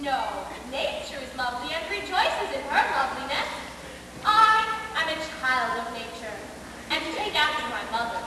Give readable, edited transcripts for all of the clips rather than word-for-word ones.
No, nature is lovely and rejoices in her loveliness. I am a child of nature, and take after my mother.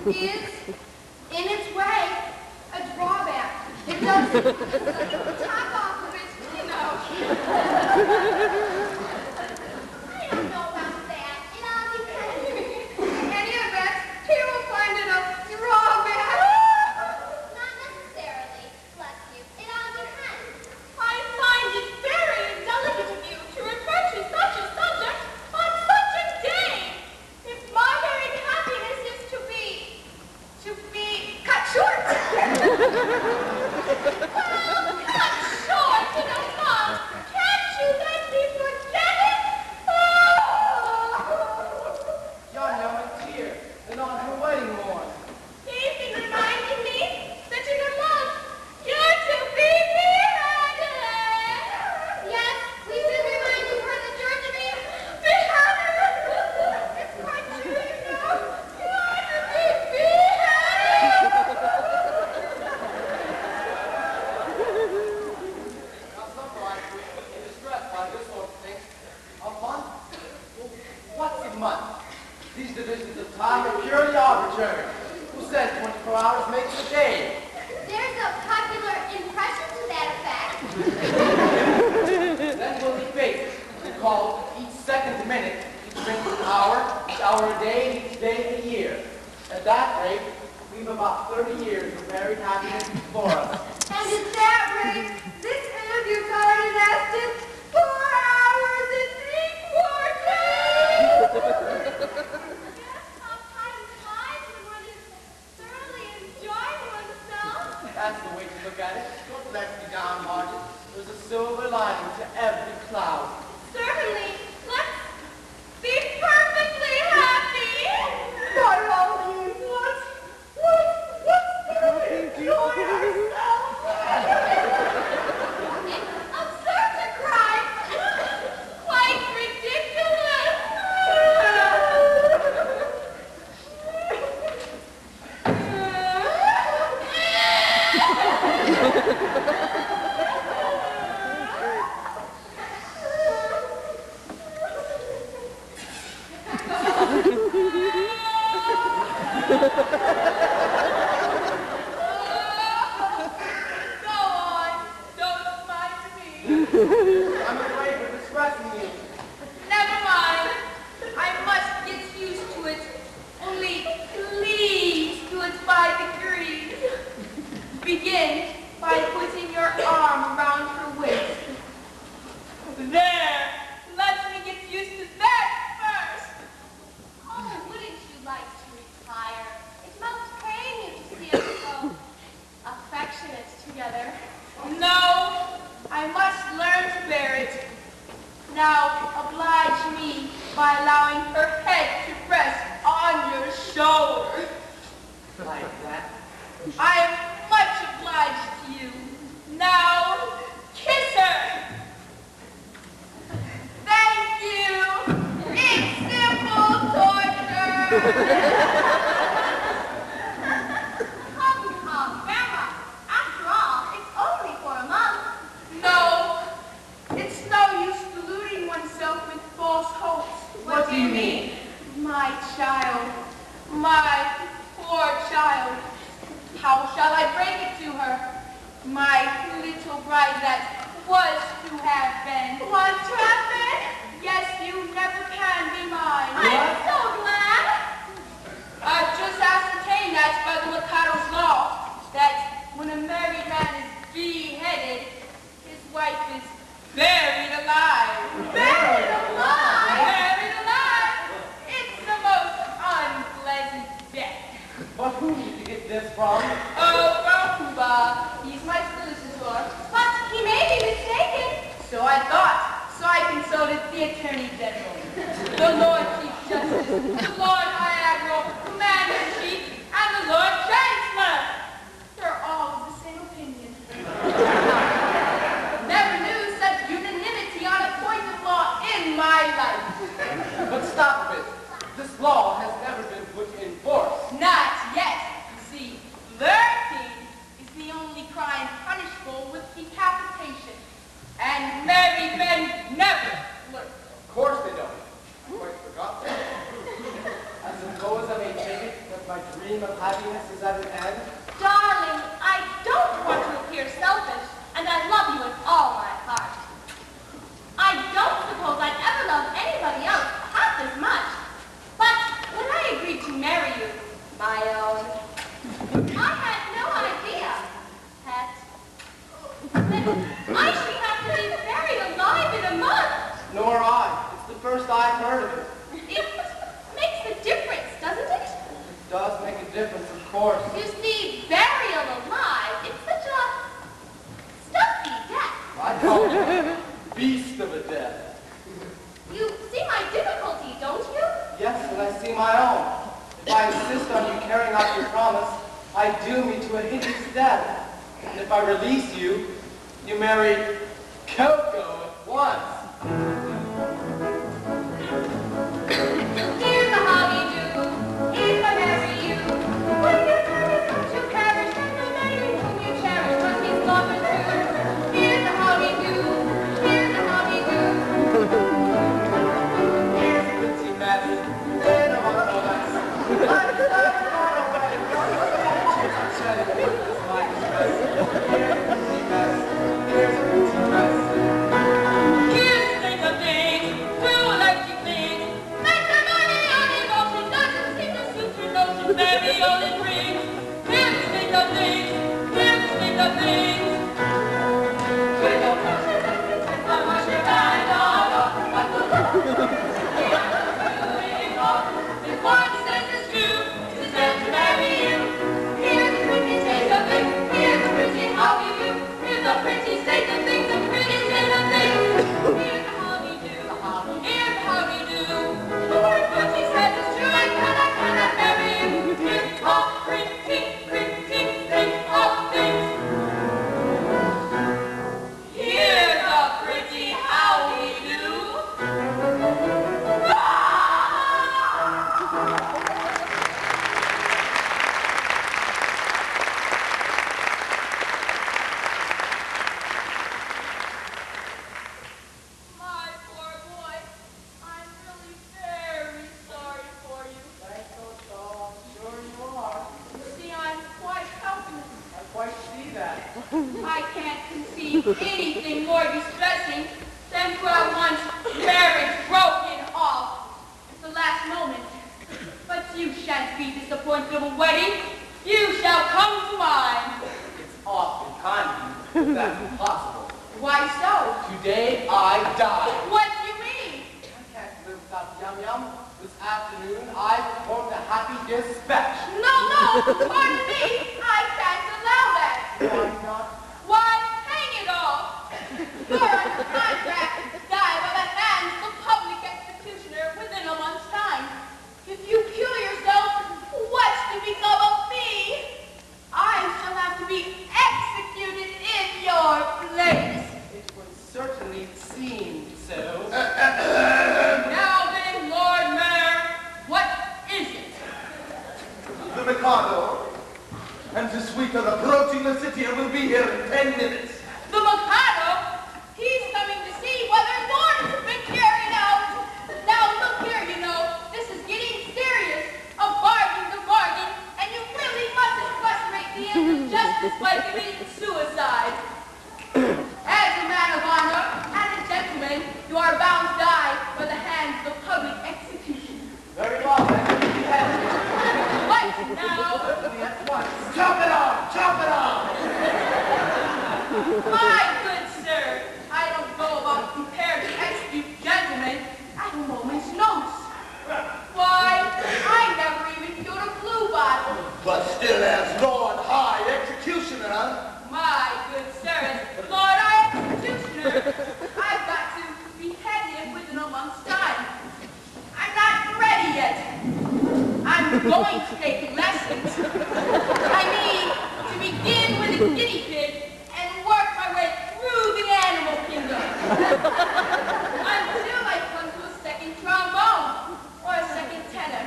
is, in its way, a drawback. It does top off of it, you know. I don't know about that. It all depends. In any event, he will find it a drawback. Not necessarily, bless you. It all depends. I find it very indelicate of you to refer to such a subject on such a day. If my married happiness is to be cut short. Well, cut short in a month. Can't you let me forget it? Oh! Young woman's here, and on her wedding morn. You've been reminding me that in a month you're to be beheaded. Yes, we've been reminding her that you're to be Beheaded? It's quite true, you know. You're to be beheaded. Now, some like in distress by this sort of thing. A month? Well, what's a month? These divisions of time are purely arbitrary. Who says 24 hours makes a day? There's a popular impression to that effect. Then we'll debate. We call each second a minute, each minute an hour, each hour a day, each day a year. At that rate, we've about 30 years of married happiness before us. And at that rate, this interview's already lasted 4 hours and 3/4. Yes, how time flies when one is thoroughly enjoying oneself. That's the way to look at it. Don't let me down, Margaret. There's a silver lining to every cloud. Certainly. Go on. Don't mind me. I'm afraid we're distressing you. Never mind. I must get used to it. Only please do it by degrees. Begin by putting your arm around her waist. There. Let me get used to that first. Oh, wouldn't you like to retire? It must pain you to see us so affectionate together. No, I must learn to bear it. Now, oblige me by allowing her head to rest on your shoulder. Like that. I am much obliged to you. Now, kiss her. Thank you. It's simple torture. Come, Grandma. After all, it's only for a month. No, it's no use deluding oneself with false hopes. What do you mean? My child, my poor child. How shall I break it to her? My little bride that was to have been. Was to have been? Yes, you never can be mine. I'm so glad. I've just ascertained that by the Mikado's law, that when a married man is beheaded, his wife is buried alive. Buried alive? Buried alive! It's the most unpleasant death. But who did you get this from? Oh, Rahuba, he's my solicitor. But he may be mistaken. So I thought. So I consulted the Attorney General, the Lord Chief Justice, the Lord High Admiral, Commander-in-Chief, and the Lord Chancellor. They're all of the same opinion. Never knew such unanimity on a point of law in my life. But stop it. This law has never been put in force. Not yet. You see, flirting is the only crime punishable with decapitation. And married men never flirt. Of course they don't. I quite forgot that. I suppose I may take it that my dream of happiness is at an end. Darling, I don't want to appear selfish, and I love you with all my heart. I don't suppose I'd ever love anybody else half as much. But when I agreed to marry you, my own, I had no idea, pet, that I should have to be buried alive in a month. Nor I. It's the first I've heard of it. It makes a difference, doesn't it? It does make a difference, of course. You see, burial alive, it's such a stuffy death. I call it beast of a death. You see my difficulty, don't you? Yes, and I see my own. If I insist on you carrying out your promise, I doom you to a hideous death. And if I release you, you marry Coco at once. Here's a how-do, if I marry you. When you marry, come to perish, and the lady whom you cherish must be slaughtered too. Here's a how-do, here's a how-do. Here's a pretty mess, then a wonderful mess. I'm glad you're on a wedding, it's my distress. Here's a pretty mess, here's a pretty mess. Here's anything more distressing than to have one's marriage broken off at the last moment. But you shan't be disappointed of a wedding. You shall come to mine. It's awfully kind of you, but that's impossible. Why so? Today I die. What do you mean? I can't live without Yum Yum. This afternoon I performed a happy dispatch. No, pardon me. I can't allow that. Why not? Why, hang it all. You're under contract to die by the hands of the public executioner within a month's time. If you kill yourself, what's to become of me? I shall have to be executed in your place. It would certainly seem so. Now then, Lord Mayor, what is it? The Mikado and the suite are approaching the city and will be here in 10 minutes. The Mikado? He's coming to see whether an order has been carried out. Now look here, you know, this is getting serious. A bargain's a bargain, and you really mustn't frustrate the ends of justice by committing suicide. As a man of honor and a gentleman, you are bound to die by the hands of public execution. Very well, then. What now? Certainly at once. Chop it off! Chop it off! My good sir, I don't go about prepared to execute gentlemen at a moment's notice. Why, I never even killed a blue bottle. But still as Lord High Executioner. My good sir, as Lord High Executioner, I've got to behead him within a month's time. I'm not ready yet. I'm going to take lessons. I mean, to begin with a guinea pig and work my way through the animal kingdom. Until I come to a second trombone or a second tenor.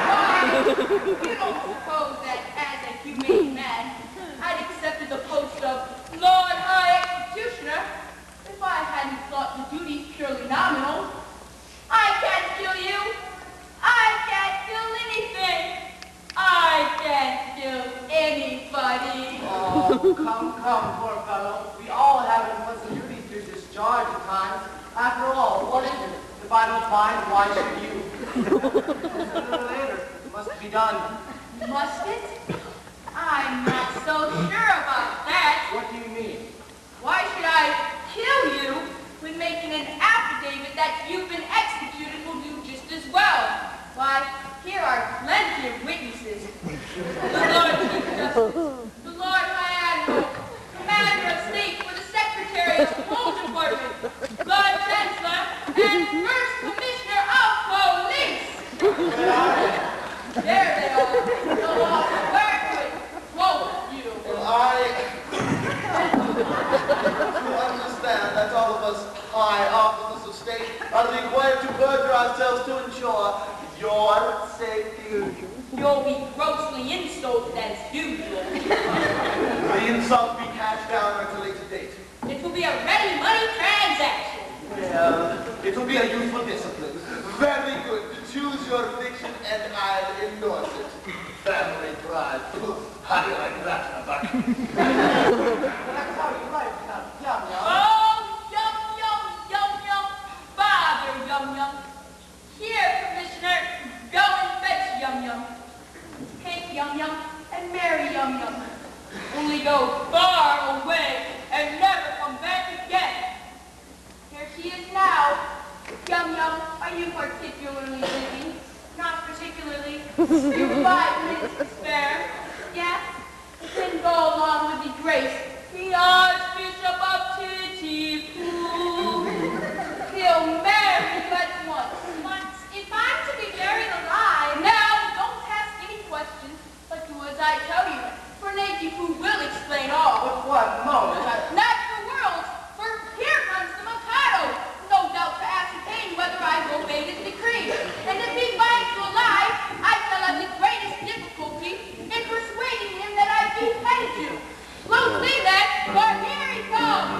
Why, you don't suppose that as a humane man, I'd accepted the post of Lord High Executioner if I hadn't thought the duties purely nominal. I can't kill you. I can't kill anything. I can't kill anybody. Oh, come, poor fellow. We all have implicit duties to discharge at times. After all, what is it? If I don't find, why should you? Sooner or later, it must be done. Must it? I'm not so sure about that. What do you mean? Why should I kill you when making an affidavit that you've been executed will do just as well? Why, here are plenty of witnesses. The Lord Chief Justice, the Lord High Admiral, Commander of State for the Secretary of the Home Department, Lord Chancellor, and First Commissioner of Police. There they are. The law is work with both of you. Well, you understand that all of us high officers of state are required to perjure ourselves to ensure your safety. You'll be grossly insulted as usual. The insult be cashed down at a later date. It will be a ready money transaction. Well, it will be a useful discipline. Very good. Choose your fiction and I'll endorse it. Family pride. How do you like that, Buck? That's how you like it. Yum, yum. Oh, yum. Bother, yum. Here, Commissioner, go and fetch yum. Take yum and marry yum. Only go far away and never come back again. Here she is now. Yum, are you particularly busy? Not particularly. You've 5 minutes to spare. Yes? Then go along with the grace. The Archbishop of Titipu. He'll marry you at once. If I'm to be married alive, now don't ask any questions, but do as I tell you. For Titipu will explain all. But what moment? Not for worlds, for here comes the Mikado. No doubt to ascertain whether I've obeyed his decree. And if he finds you alive, I shall have the greatest difficulty in persuading him that I've beheaded you. We'll see that, for here he comes.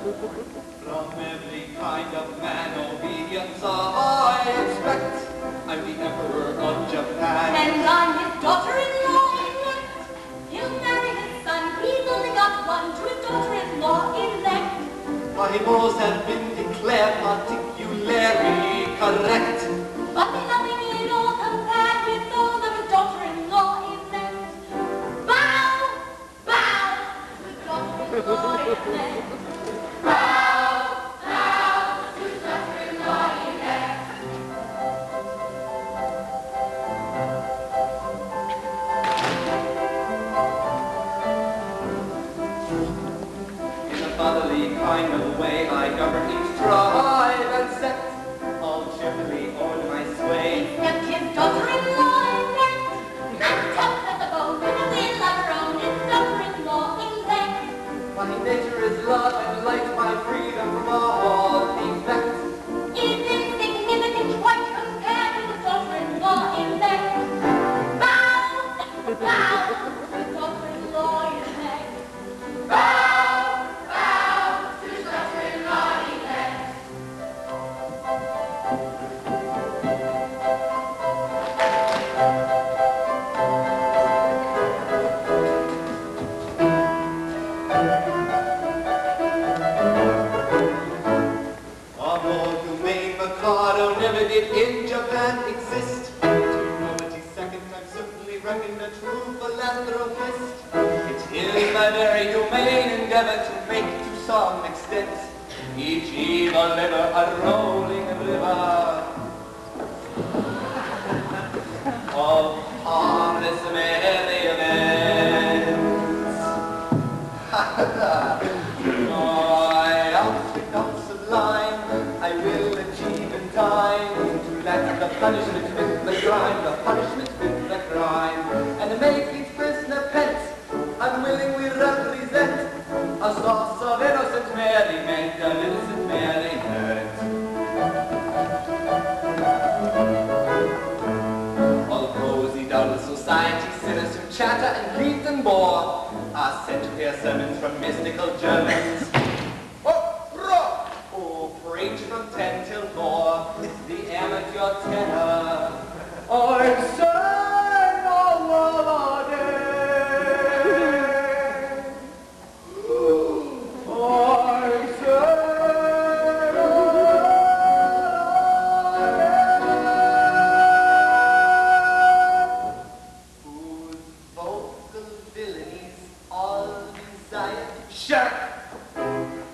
From every kind of man, obedience I expect. I'm the Emperor of Japan. And I'm his daughter-in-law elect. He'll marry his son, he's only got one, to his daughter-in-law elect. My laws have been declared particularly correct. But there's nothing in all compared with those of his daughter-in-law elect. Bow, bow, to his daughter-in-law elect. Bow, bow, to his daughter-in-law elect. In a fatherly kind of way, I govern each tribe and sect. All cheerfully own my sway. Except his daughter-in-law elect. And tough as a bone, with a will of her own, his daughter-in-law elect. My nature is love and light, my freedom from all defect. Is insignificant quite compared with his daughter-in-law elect. Bow, bow, to his daughter-in-law elect. Bow, bow, to his daughter-in-law elect. Although humane Mikado never did in Japan exist, to nobody's second I'm certainly reckoned a true philanthropist. It is my very humane endeavor to make to some extent each evil liver a rolling river of harmless merry events. My outfit not sublime, I will achieve in time to let the punishment fit the crime, the punishment fit the crime, and make each prisoner pent, unwillingly represent a source of innocent merriment, an innocent merriment. All prosy, dull society sinners who chatter and bleat and bore are sent to hear sermons from mystical Germans. Who preach from 10 till 4, the amateur tenor. I'm saying all over day. I'm saying all whose vocal villainies all desire to shirk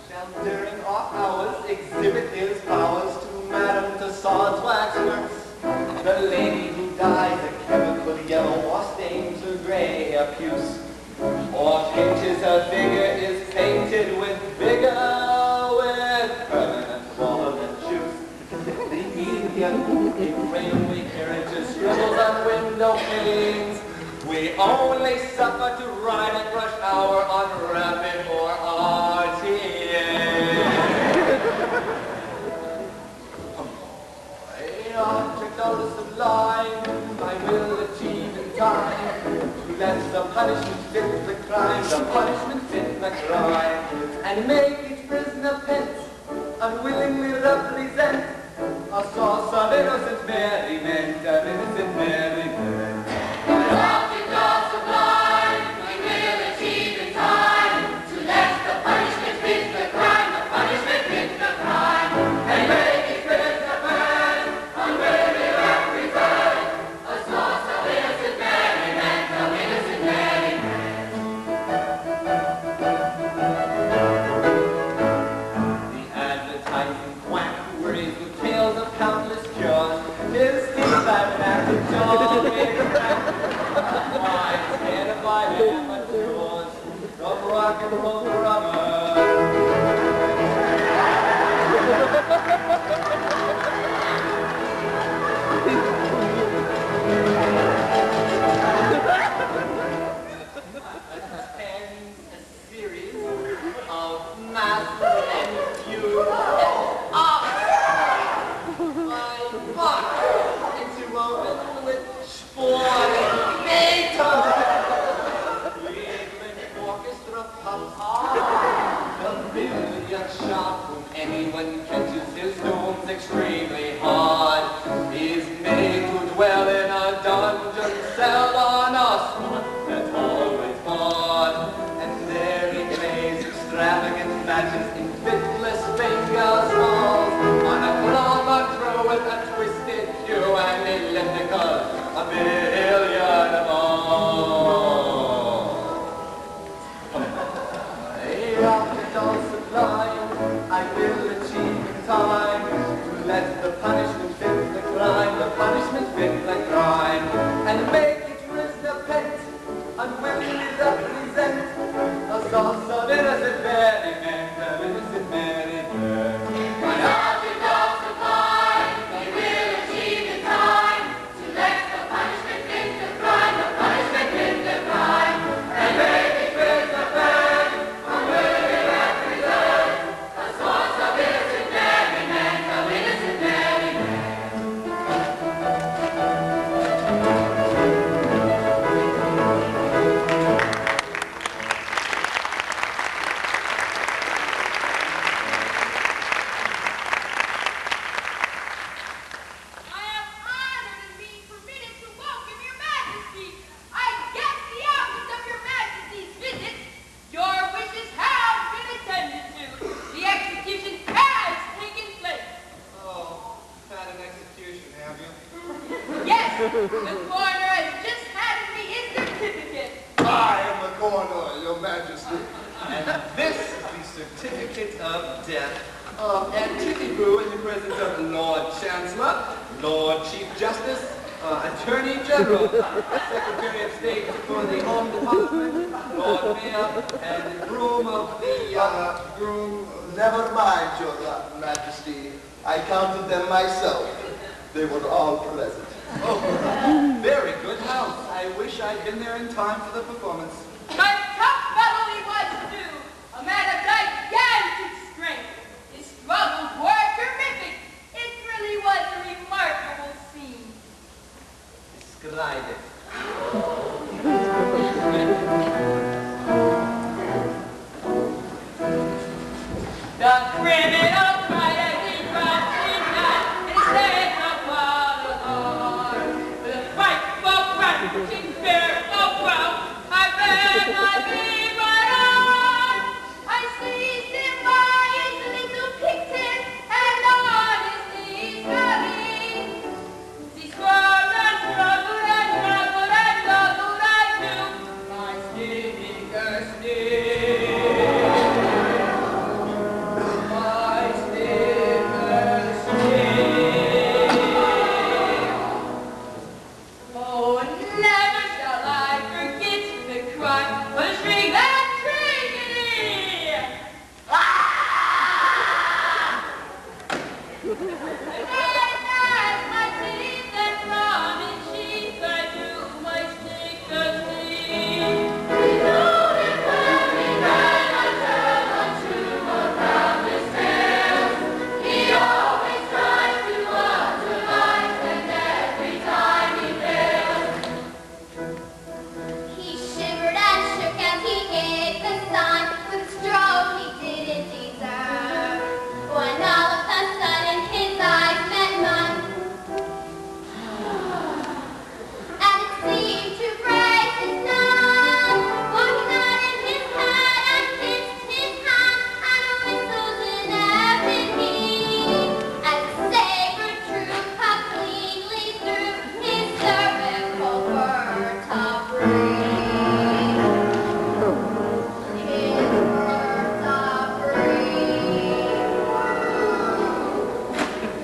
shall during off hours exhibit his powers to Madame Tussauds waxworks. The lady who dyes a chemical yellow or stains her gray a puce, or pinches her figure is painted with vigor, with permanent walnut juice. The idiot railway carriages scribbles on window panes. We only suffer to ride at rush hour on Rapid or RTA. Object of the sublime, I will achieve in time to let the punishment fit the crime, the punishment fit the crime, and make each prisoner pent, unwillingly represent a source of innocent merriment, of innocent merriment. Object of sublime, we will achieve in time to let the punishment fit the crime, the punishment fit the crime, and make each prisoner pent, unwillingly represent a source of innocent merriment, of innocent merriment. The advertising quack who worries with tales of countless cures, his teeth I'm an active dog in my head of my amateurs, from rock and roll drummer. Attends a series of mass and fuse my fuck interwoven with sporting Beethoven. Cleveland Orchestra pumps the billiard punishment fit like crime, and make it repent, unwillingly represent a source of innocent merriment, of innocent merriment. When all the dogs are blind, they will achieve the time to let the punishment fit the crime, the punishment fit the crime, and make it fit the fact, unwillingly represent a source of innocent merriment, of innocent merriment. I am honored in being permitted to welcome your majesty. I guess the object of your majesty's visit. Your wishes have been attended to. The execution has taken place. Oh, had an execution, have you? Yes, the coroner has just handed me his certificate. I am the coroner, your majesty. And this is the certificate of death of Antiphu in the presence of Lord Chancellor, Lord Chief Justice, Attorney General, Secretary of State for the Home Department, Lord Mayor, and the groom of the, Groom, never mind, your majesty. I counted them myself. They were all present. Oh, very good house. I wish I'd been there in time for the performance. But tough fellow he was too, a man of gigantic strength. His struggles were terrific. It really was a remarkable scene. Describe it. The criminal cried as he dropped his knife and his head upon the heart. With a frightful crunching fear of wealth, I bent my beam right on. I seized him by his little pigtail and on his knees running. He squirmed and struggled and struggled and struggled until my stinker still. My stinker still. Oh, never shall I forget the cry, the shriek that tragedy. And as my teeth and from his sheath I drew my stinker still. We know that when we ran, I tell unto around his tail. He always tries to underline, and every time he fails. He shivered and shook as he gave the sign with a stroke he didn't deserve. When all of a sudden his eyes met mine, and it seemed to break his nose. Walking out in his head and kissed his hand and whistled in every key, as the sacred truth cut cleanly through his cervical vertebrae. His vertebrae.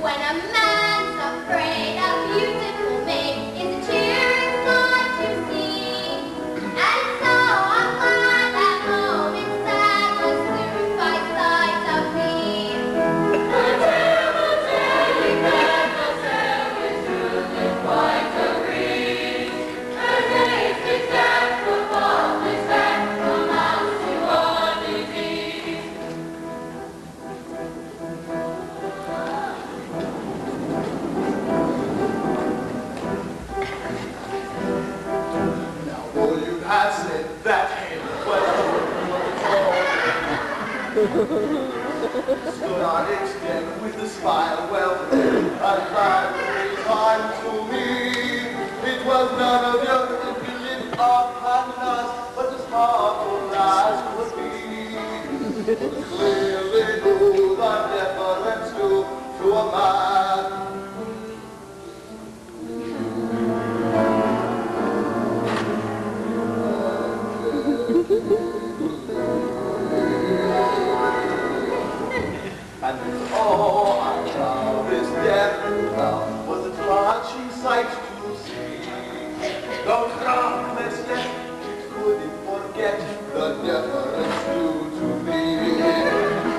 When a man's afraid a beautiful maid is a cheering sight to see. And so I'm glad that moment's sadness soon by sight of me. Until the day we met, the sail with truth and quite agrees. As hasty death upon this back amounts to one disease. Now, all you have said that ain't the question. Stood on its deck with a smile welcome, and very kind to me. It was none of your impudent upon us, but as heartful as could be. Clearly knew the deference due to a man. And oh, I love this death. Was it what she sight to see. Though crowdless yet, it couldn't forget the deference due to me.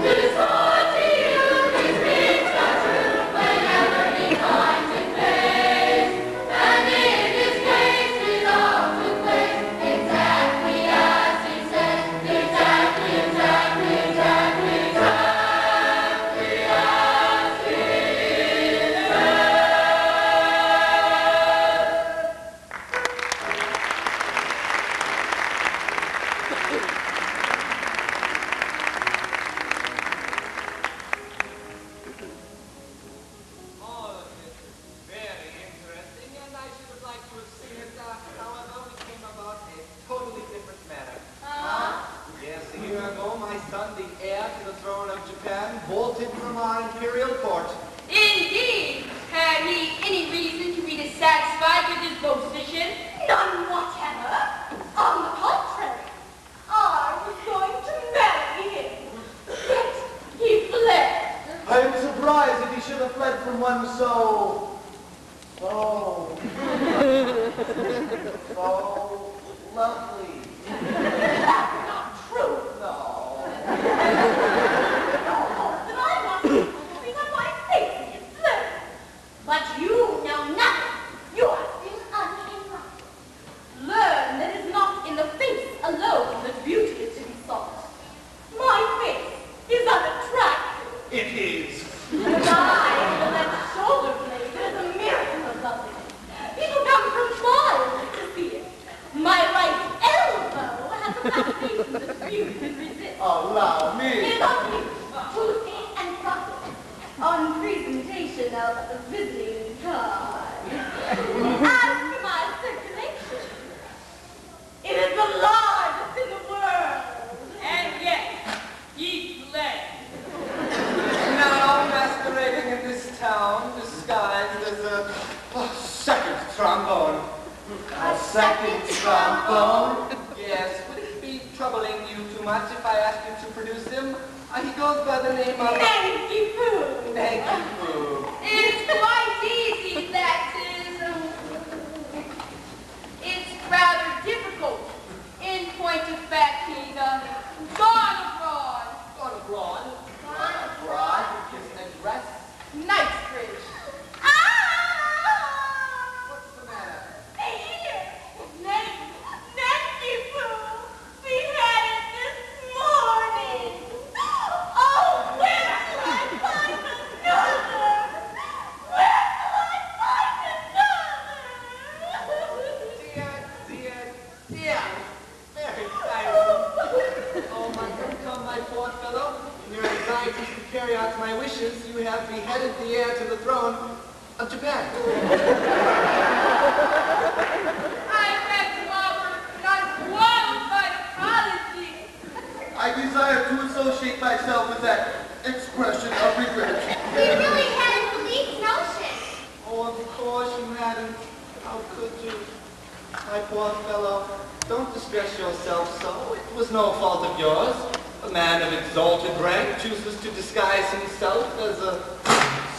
This heart to you, these dreams are true whenever he finds it face. And in this case, resolved to place exactly as he said. Exactly as he said. All of this is very interesting, and I should have liked to have seen it. However, we came about a totally different matter. Yes, a year ago, my son, the heir to the throne of Japan, bolted from our imperial court. Indeed. Had he any reason to be dissatisfied with his position? None whatever. On the contrary, I was going to marry him. Yet he fled. I am surprised that he should have fled from one so lovely. That's not true. No. Then I must be on my face and fled. But you know nothing. You are still uninstructed. Learn that it is not in the face alone that beauty is to be sought. My face is unattractive. It is. And I feel that shoulder blade is a miracle of loveliness. People come from miles to see it. My right elbow has a fascination that few can resist. Allow It me. is only juicy and profit on presentation of a visiting card. As for my circulation, it is the largest in the world. And yet, ye fled. Now masquerading in this town, disguised as a second trombone. A second trombone? Yes, would it be troubling you too much if I asked you to produce him? He goes by the name of... Nancy Pooh. Nancy Pooh. It's quite easy, that is. It's rather difficult. In point of fact, he's gone abroad. Gone abroad. Gone Abroad? Kiss and dress? Knightsbridge. What's the matter? Nancy Pooh, beheaded this morning. Oh, where will I find another? Where will I find another? Dear. Very tiresome. Oh, come, my poor fellow. In your anxieties to carry out my wishes, you have beheaded the heir to the throne of Japan. I beg to offer an unqualified apology. I desire to associate myself with that expression of regret. We really hadn't the least notion. Oh, of course you hadn't. How could you? My poor fellow, don't distress yourself so. It was no fault of yours. A man of exalted rank chooses to disguise himself as a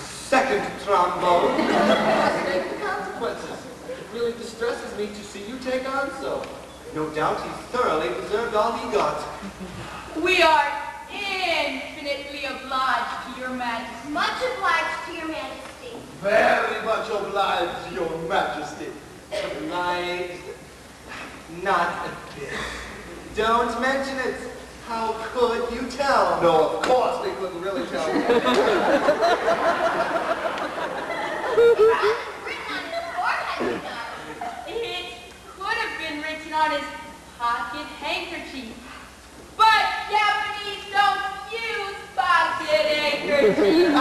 second trombone. Must take the consequences. It really distresses me to see you take on so. No doubt he thoroughly deserved all he got. We are infinitely obliged to your majesty. Much obliged to your majesty. Very much obliged to your majesty. Obliged? Not a bit. Don't mention it. How could you tell? No, of course they couldn't really tell me. Written on his forehead, you know. It could have been written on his pocket handkerchief. But Japanese don't use pocket handkerchiefs.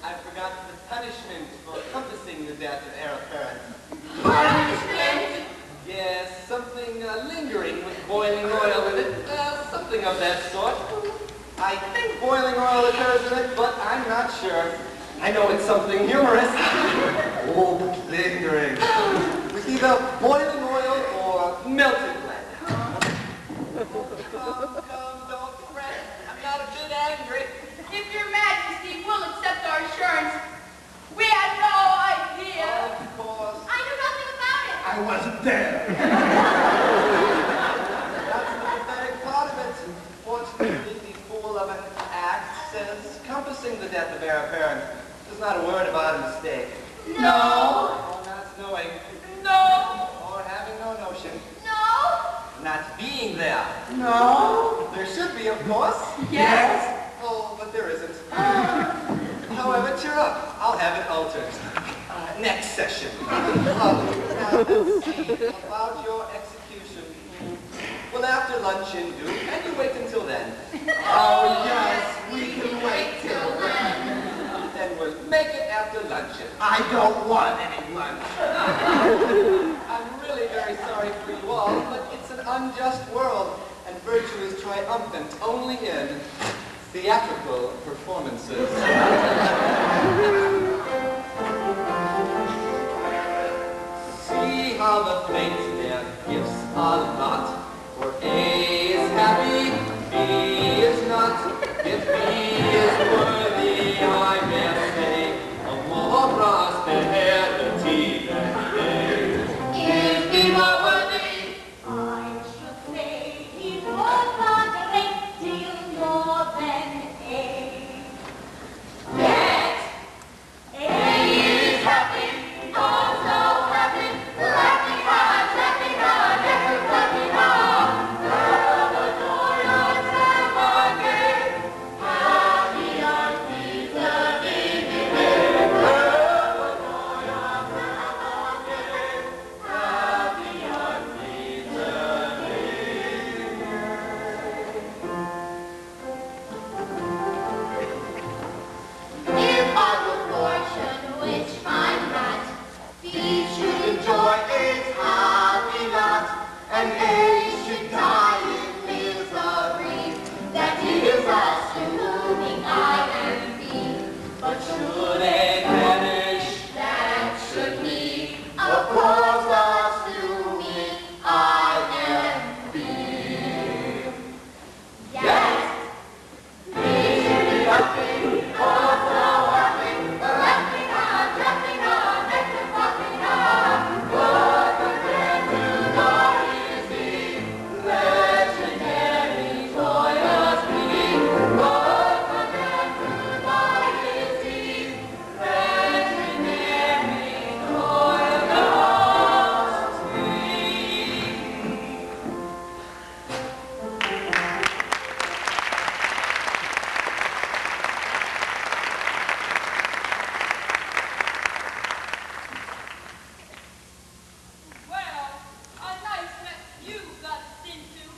I forgot the punishment for compassing the death of heir apparent. Punishment? Yes, something lingering with boiling oil in it. Something of that sort. I think boiling oil occurs in it, but I'm not sure. I know it's something humorous. Oh, lingering. With either boiling oil or melted lead. not being there. No? There should be, of course. Yes. Oh, but there isn't. However, cheer up. I'll have it altered. Next session. Now, let's see. About your execution. Well, after luncheon, do. Can you wait until then? Oh, yes, we can wait till then. Then we'll make it after luncheon. I don't want any lunch. I'm really very sorry for you all, but it's an unjust world, and virtue is triumphant only in theatrical performances. See how the fates their gifts allot. For A is happy, B is not. If B is worthy, I dare say, of more prosperity than A. If he were worthy, I should say he was a great deal more than A. Yet, A is happy, oh so happy, laughing hard, never laughing hard. Never joyous, never gay, happy undeserving delay. Never joyous, never gay, happy undeserving If our good fortune, which I'm not, he should enjoy its happy lot, and A should die in misery, that is assuming I am B. But should A perish, that should be, of course assuming I am B. Yes, B should be happy, oh so happy, laughing on, never laughing on. What a friend to know is he, legendary, joyous be. What a friend to know is he, legendary, joyous be. Well, a nice mess you got us into.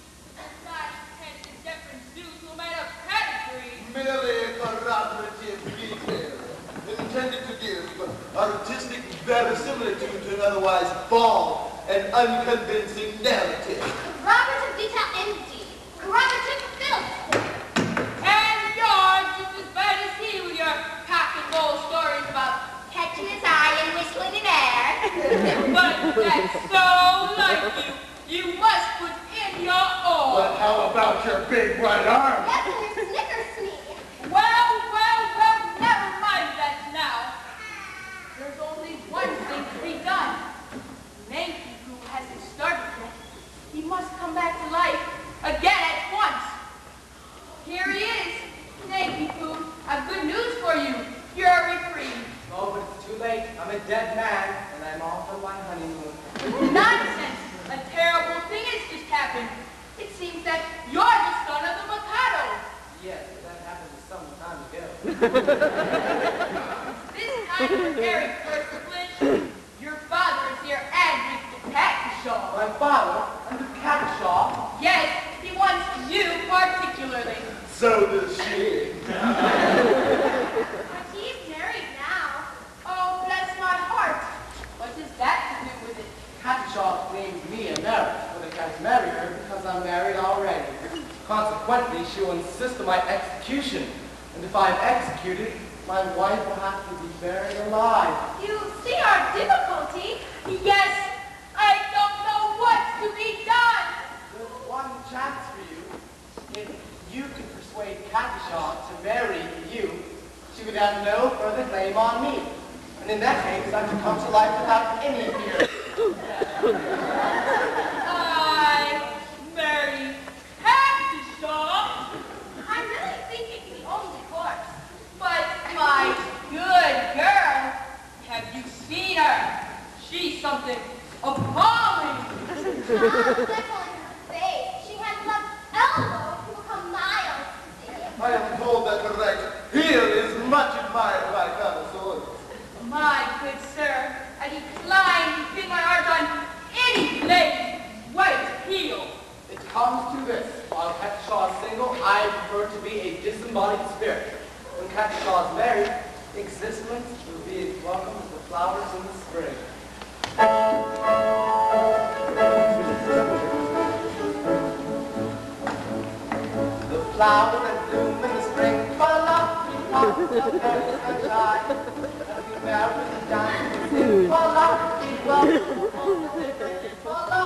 Flash-headed indifferent dudes who made a pedigree. Merely corroborative detail, intended to give artistic verisimilitude to an otherwise bald and unconvincing narrative. Corroborative detail indeed. Corroborative filth. And you're just as bad as he with your cock and bull stories about Catching his eye and whistling in air. but that's so like you. You must put in your all. But how about your big right arm? Yes, and your snickersnee. Well, never mind that now. There's only one thing to be done. Mankey, who hasn't started yet, he must come back to life again at once. Here he is. Mankey, Pooh, I've good news for you. You're reprieved. Oh, but it's too late. I'm a dead man, and I'm off on my honeymoon. Nonsense! A terrible thing has just happened. It seems that you're the son of the Mikado. Yes, but that happened some time ago. This time for very first flinch, your father is here and Mr. Cattershaw. My father, under Cattershaw. Yes, he wants you particularly. So does she. But he's married now. Oh, bless my heart. What does that to do with it? Cattershaw claims me a marriage, but I can't marry her because I'm married already. Consequently, she will insist on my execution. And if I'm executed, my wife will have to be buried alive. You see our difficulty? Yes, I don't know what's to be done. There's one chance for you. If you can persuade Cattershaw to marry you, she would have no further claim on me. And in that case, I could come to life without any fear. I marry Cattershaw. I'm really thinking the only course. But my good girl, have you seen her? She's something appalling. Not little in her face. Heel is much admired by connoisseurs. My good sir, I decline to pin my art on any lazy white heel. It comes to this. While Shaw is single, I prefer to be a disembodied spirit. When Shaw is married, existence will be as welcome as the flowers in the spring. The flowers that bloom in the spring, fa-la, sunshine. As you marry and dance, fa-la, welcome, fa-la,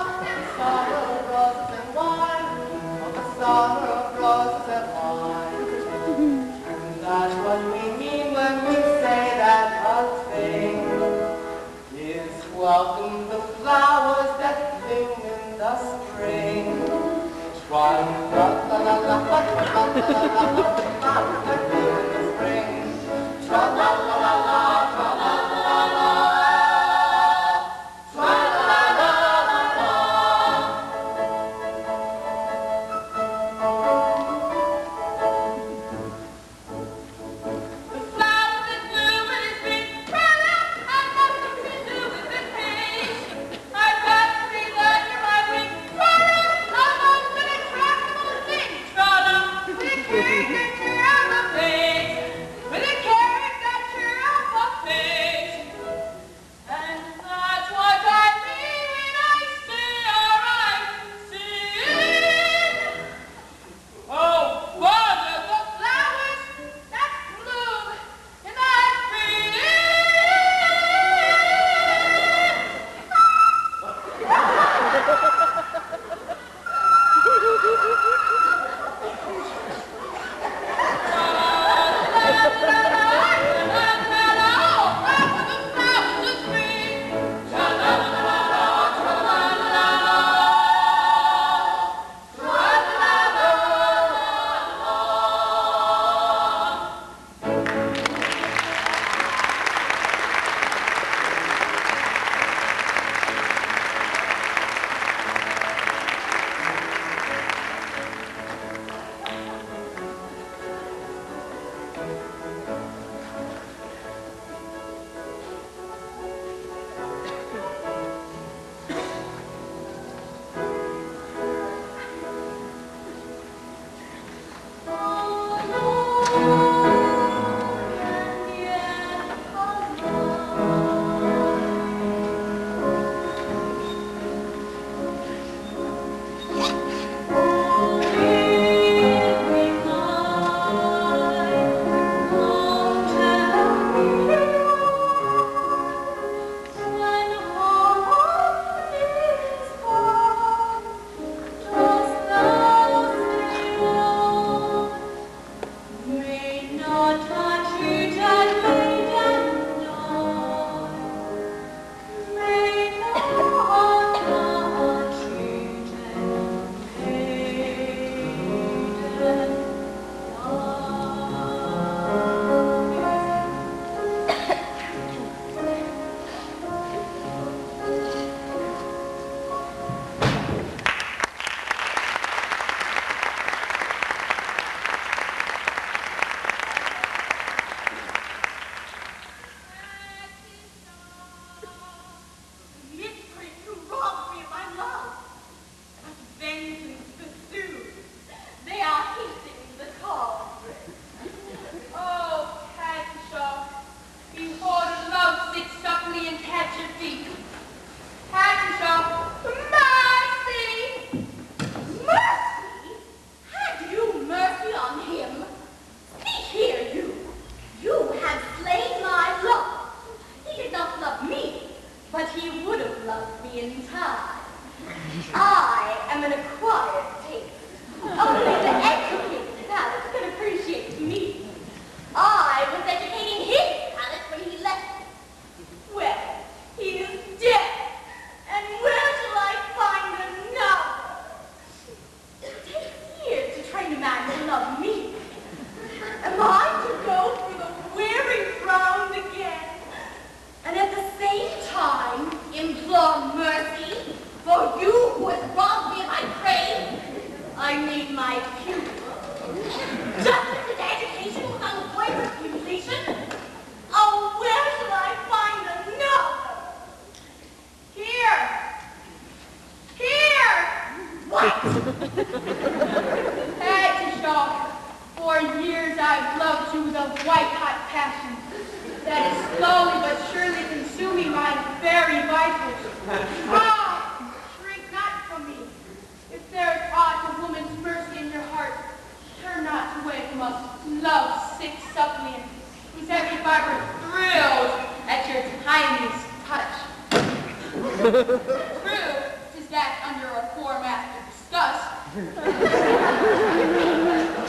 summer of roses and wine, oh, the summer of roses and wine. And that's what we mean when we say that a thing is welcome the flowers that bloom in the spring. Try la la la la la la la la the flowers that bloom in the spring. Tra la la la la, tra la la la la, tra la la la la. The flowers that bloom in the spring, brother, have nothing to do with the page. I've got to be under my wing, brother, I'm most an attractable thing, brother, with a caricature of a face, with a caricature of a face. And that's what I mean when I say, all right, sing. Oh, brother, the flowers that bloom in the spring. Implore mercy, for you who has robbed me of my praise, Shaw, for years I've loved you with a white-hot passion that is slowly but surely consuming my very vitals. Ah, shrink not from me. If there is aught of woman's mercy in your heart, turn not away from us, love-sick suppliant, whose every fiber thrills at your tiniest touch. True, 'tis that under a four-master disgust,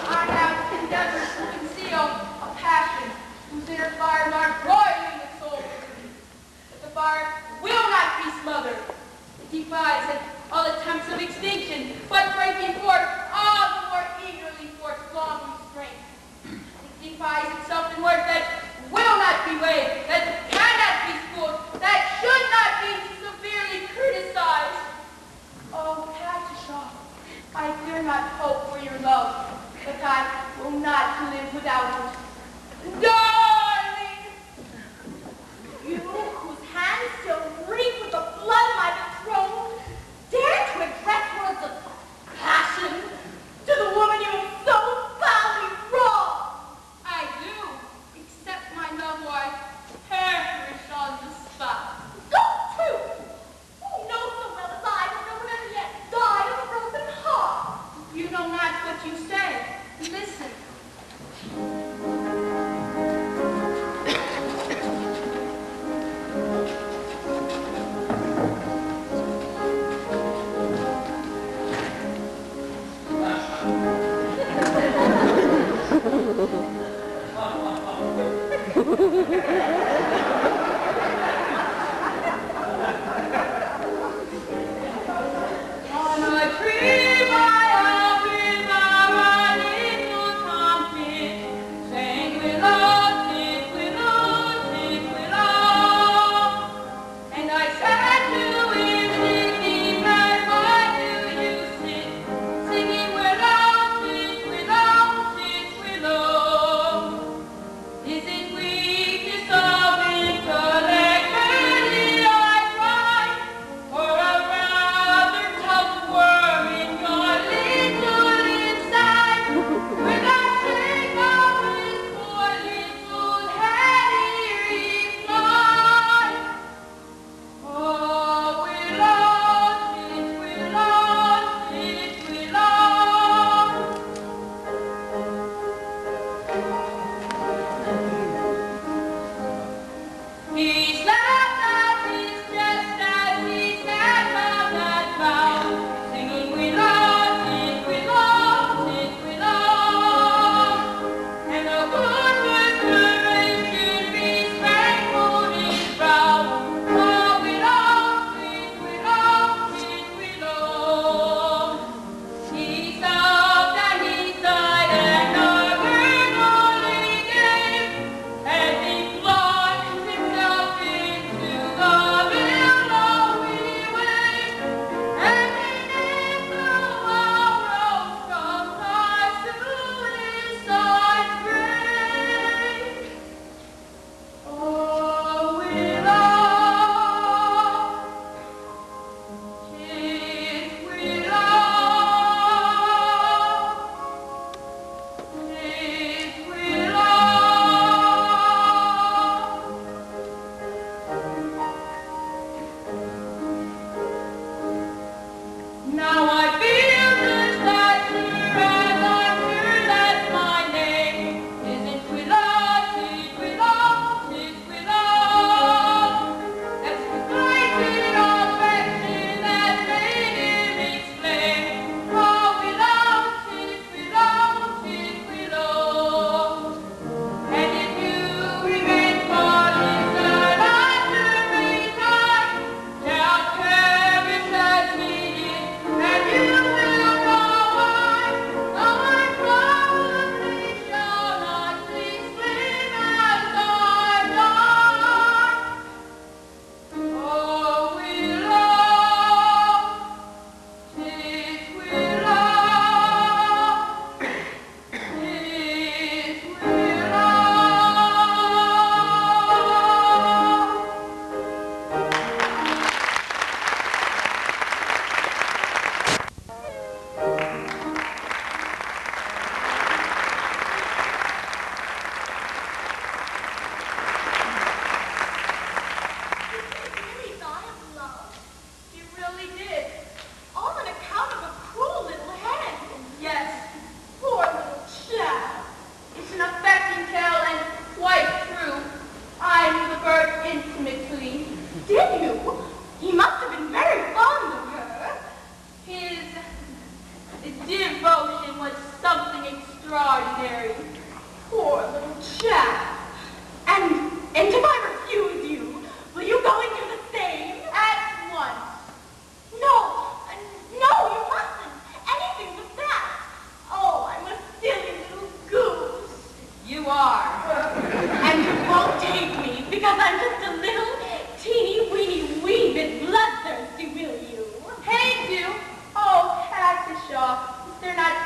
I have endeavored to conceal a passion whose inner fires are roiling the soul. But the fire will not be smothered. It defies all attempts of extinction, but breaking forth all the more eagerly for its long restraint. It defies itself in words that will not be weighed, that cannot be schooled, that should not be severely criticized. Oh, Katisha, I dare not hope for your love, but I will not live without it. Darling! You, whose hands still reek with the blood of my betrothed, dare to address words of passion to the woman you have so foully wronged. I do, except my love wife, perish on the spot. Go to! You know so well as I that no one ever yet died of a broken heart. You know not what you say. Listen.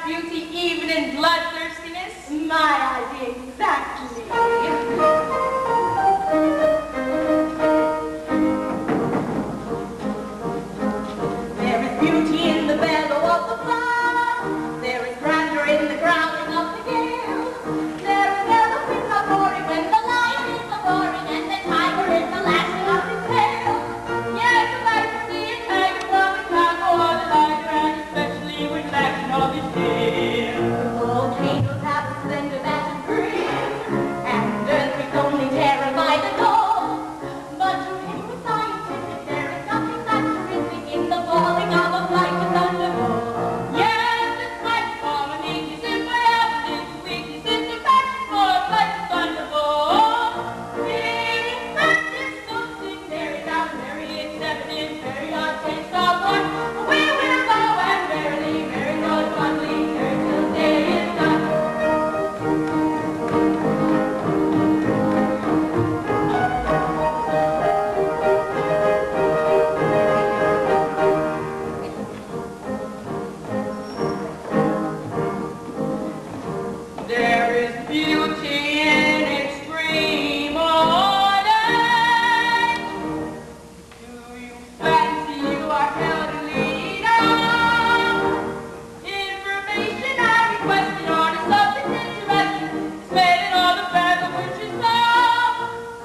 beauty even in bloodthirstiness? My idea exactly. There is beauty in the bellow of the flood. There is grandeur in the growling of the gale. There is elephants a roaring when the lion is a roaring and the tiger is the lashing of his tail. Yes, I like to see a tiger from the Mikado or the tiger, and especially when lashing of his tail. The volcanoes have a slender magic grin, and earthquakes only terrify the dog. But to him who's scientific, there is nothing that's terrific in the falling of a flight of thunderbolt. Yes, it's like falling weakness in my evidence, weakness in the passion for a flight of thunderbolt. In practice, something very down, very accepted, very odd taste of one. We will go and merrily, merry Lord fondly, merry till day is done. There is beauty in extreme old age. Do you fancy you are held to lead on? Information I requested on a subject interesting is made in all the feather which is love.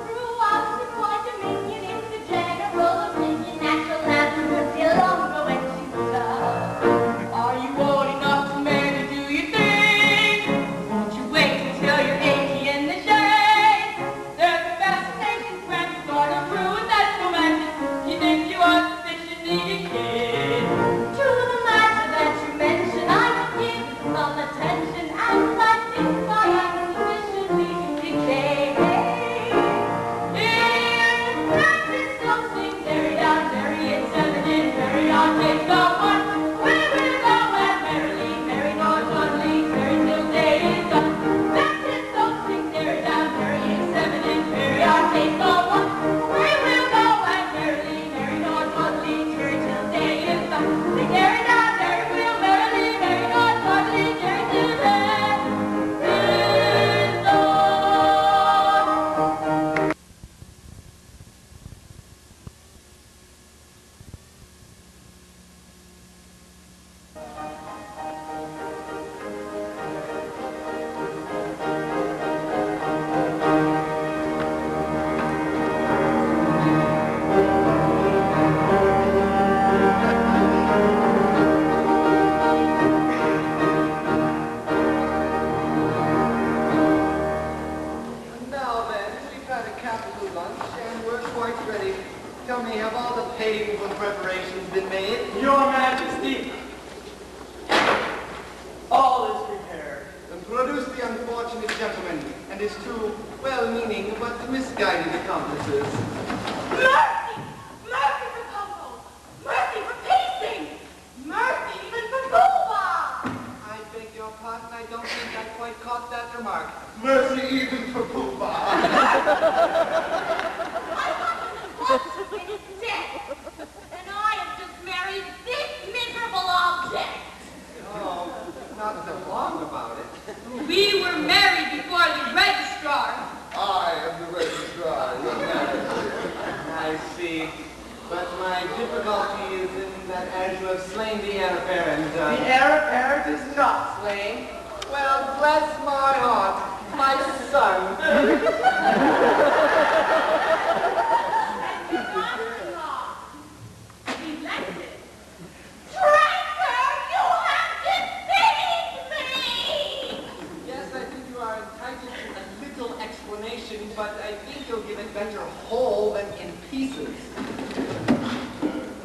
Throughout the court dominion is the general opinion natural laughter will still longer when she's love. Are you old enough to marry, do you think? Won't you wait until you're 80 in the shade? There's a fascination grand sort of ruin that's romantic. She thinks you are sufficiently decayed. To the matter that you mention, I would give some attention, and I think I am sufficiently decayed. In practice, something very down, very intelligent, very odd taste of one. We will go and merrily, merry Lord fondly, merry till day is done. That is something very down, very intelligent, very odd taste of one. We will go and merrily, merry Lord fondly, merry till day is done. Sing merry down, merry will, merrily, merry Lord fondly, merry till day is done. Now then, we've had a capital lunch and we're quite ready. Tell me, have all the painful preparations been made? Your Majesty, all is prepared. Then produce the unfortunate gentleman and his two well-meaning but misguided accomplices. Mercy! Mercy for Coco! Mercy for Pacing! Mercy even for Booba! I beg your pardon, I don't think I quite caught that remark. Mercy even for Poopa. My husband is dead, and I have just married this miserable object. Oh, not so long about it. We were married before the registrar. I am the registrar, Your Majesty. I see. But my difficulty is in that as you have slain the heir apparent, The heir apparent is not slain. well, bless my heart, my son. Elected. Traitor, you have deceived me! Yes, I think you are entitled to a little explanation, but I think you'll give it better whole than in pieces.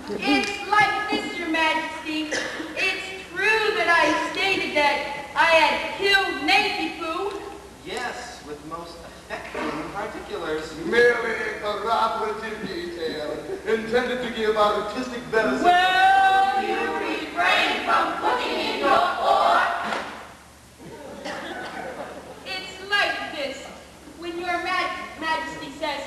It's like this, Your Majesty. It's true that I stated that I had killed Nancy Poo. Yes, with most affecting particulars. Merely a operative detail intended to give artistic benefit. Well, you refrain from putting in your oar. It's like this. When Your Majesty says,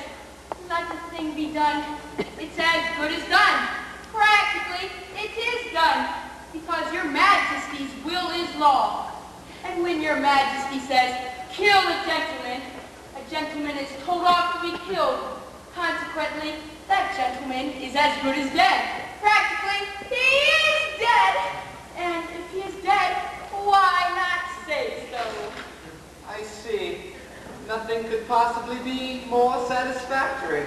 let the thing be done, it's as good as done. Practically, it is done, because Your Majesty's will is law. And when your majesty says, kill a gentleman is told off to be killed. Consequently, that gentleman is as good as dead. Practically, he is dead. And if he is dead, why not say so? I see. Nothing could possibly be more satisfactory.